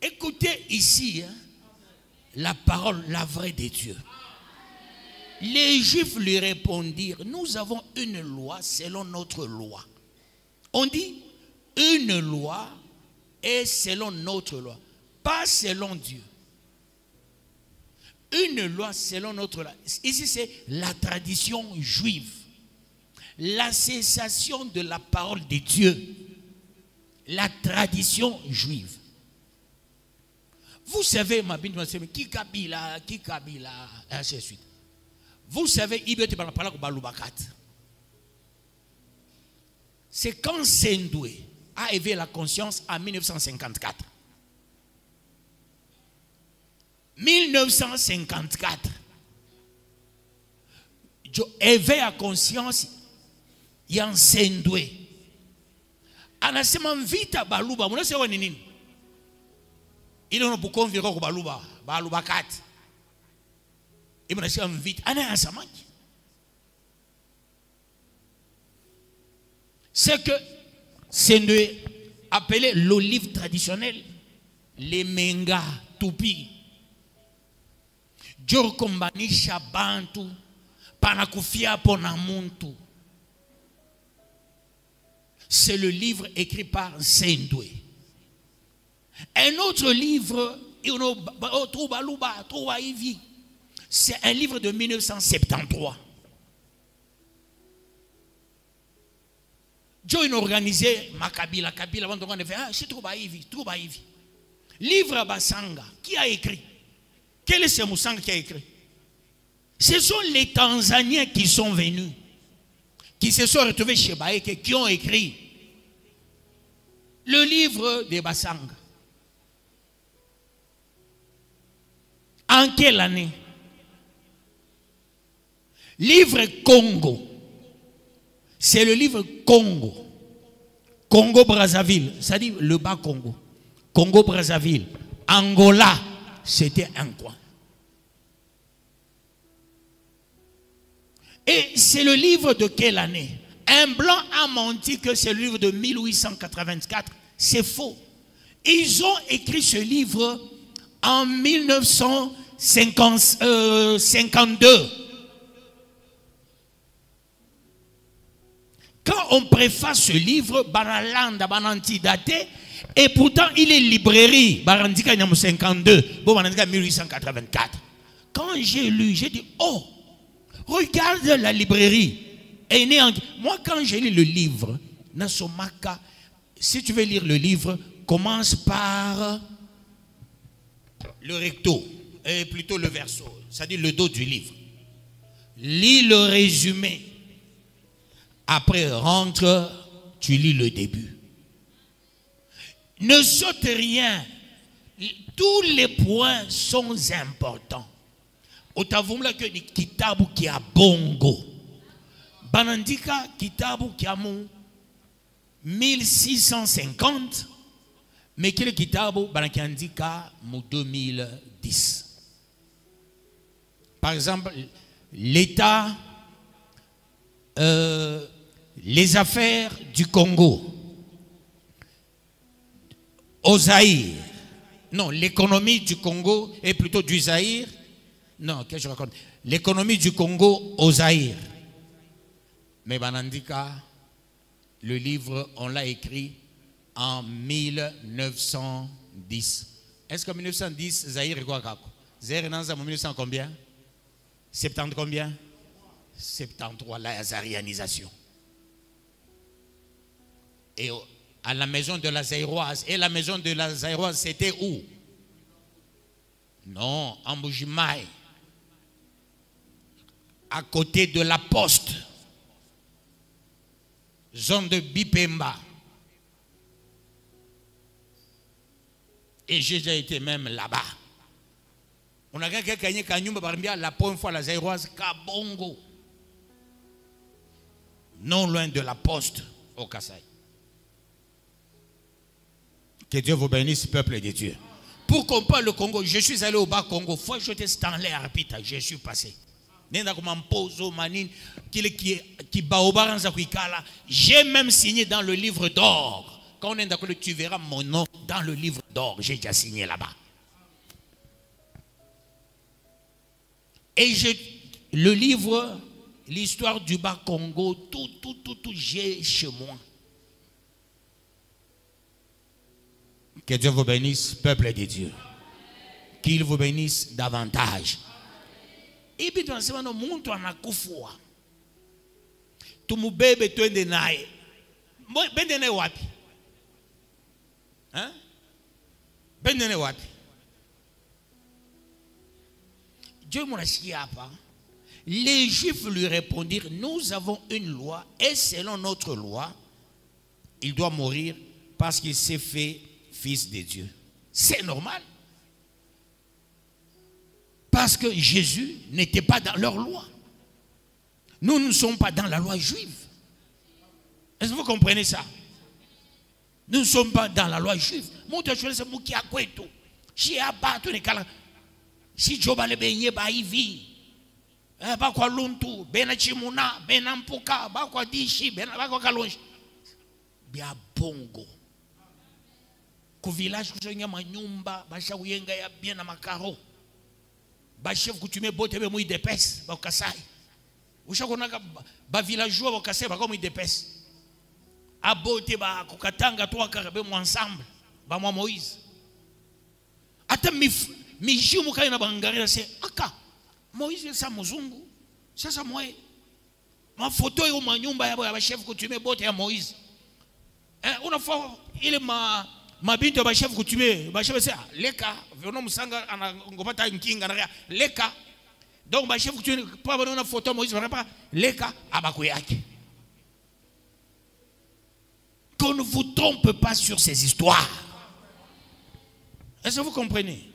Écoutez ici hein, la parole, la vraie de Dieu. Les Juifs lui répondirent, nous avons une loi selon notre loi. On dit une loi est selon notre loi, pas selon Dieu. Une loi selon notre loi. Ici c'est la tradition juive. La cessation de la parole de Dieu. La tradition juive. Vous savez, ma bien, qui kabila, ainsi de suite. Vous savez, c'est quand Sendoué a éveillé la conscience en 1954. 1954. Je éveille la conscience, il y a un Sendoué. Anasema vita baluba, muna sewa ni nini? Ile unapokonvira kwa baluba kati. Ibuna sewa vita, ana yasamaki. C'est que Sendoué appelé l'olive traditionnelle, les menga tupi. Jor kombanisha bantu, panakufia pona muntu. C'est le livre écrit par Sendoué. Un autre livre, c'est un livre de 1973. Joe a organisé Makabila, Kabila, avant de faire, c'est Trouba Ivi. Livre à Basanga, qui a écrit? Quel est ce Moussanga qui a écrit? Ce sont les Tanzaniens qui sont venus, qui se sont retrouvés chez Baeke, qui ont écrit le livre de Basanga. En quelle année? Livre Congo. C'est le livre Congo. Congo-Brazzaville, c'est-à-dire le bas Congo. Congo-Brazzaville. Angola, c'était un coin. Et c'est le livre de quelle année? Un blanc a menti que c'est le livre de 1884. C'est faux. Ils ont écrit ce livre en 1952. Quand on préface ce livre, Banalanda, Banantidaté, et pourtant il est librairie, Barandika 52, 1884. Quand j'ai lu, j'ai dit, oh, regarde la librairie. Moi, quand j'ai lu le livre, Nasomaka, si tu veux lire le livre, commence par le recto, et plutôt le verso, c'est-à-dire le dos du livre. Lis le résumé. Après, rentre, tu lis le début. Ne saute rien. Tous les points sont importants. Otavumla que kitabu qui a bongo. Banandika kitabu qui a 1650. Mais quel kitabu banandika 2010. Par exemple, l'État, les affaires du Congo. Au Zaïre. Non, l'économie du Congo est plutôt du Zaïre. Non, qu'est-ce que je raconte? L'économie du Congo au Zaïre. Mais Banandika, le livre, on l'a écrit en 1910. Est-ce qu'en 1910, Zaïre est quoi? Zaïre est en 1900 combien? 70 combien? 73, la zaïrianisation. Et à la maison de la Zaïroise. Et la maison de la Zaïroise, c'était où? Non, en Boujimaï. À côté de la poste. Zone de Bipemba. Et j'ai déjà été même là-bas. On a gagné la première fois la Zaïroise, Kabongo. Non loin de la poste au Kassai. Que Dieu vous bénisse, peuple de Dieu. Pour comprendre le Congo, je suis allé au bas Congo. Faut jeter Stanley Arpita, je suis passé. J'ai même signé dans le livre d'or Quand on est d'accord, tu verras mon nom dans le livre d'or. J'ai déjà signé là-bas. Et le livre, l'histoire du Bas-Congo, tout, j'ai chez moi. Que Dieu vous bénisse, peuple de Dieu. Qu'il vous bénisse davantage. Et puis, tu sais, nous montrons à Koufoua. Tu me bébé, tu es de naïe. Ben de naïe wapi? Hein? Ben de naïe wapi? Dieu m'a dit, les Juifs lui répondirent, nous avons une loi et selon notre loi, il doit mourir parce qu'il s'est fait fils de Dieu. C'est normal. Parce que Jésus n'était pas dans leur loi. Nous ne sommes pas dans la loi juive. Est-ce que vous comprenez ça? Nous ne sommes pas dans la loi juive. Si Joba le benye ba ivi, ba kwa luntu, bena chimuna, bena mpuka, ba kwa dishi, ba kwa kalonji, bia bongo. Ku village kujenga manyumba, basha kuyenga ya bien na makaro. Ba chef coutumier bote be mui depes, ba kasai. Usha konaka ba villageois ba kasai ba comme depes. A bote ba kukatanga to akarabe mu ensemble, ba moi Moïse. Ata Mijimu kaina bangarira se aka Moïse sa muzungu sasa mwe mafoto yo manyumba ya chef coutumier bote ya Moïse unafaa ile mabinto ya chef coutumier ba chef se leka vyono musanga anangopata nkinga na leka donc ba chef coutumier pa bana photo ya Moïse ba leka abaku yake. Qu'on ne vous trompe pas sur ces histoires. Est-ce que vous comprenez?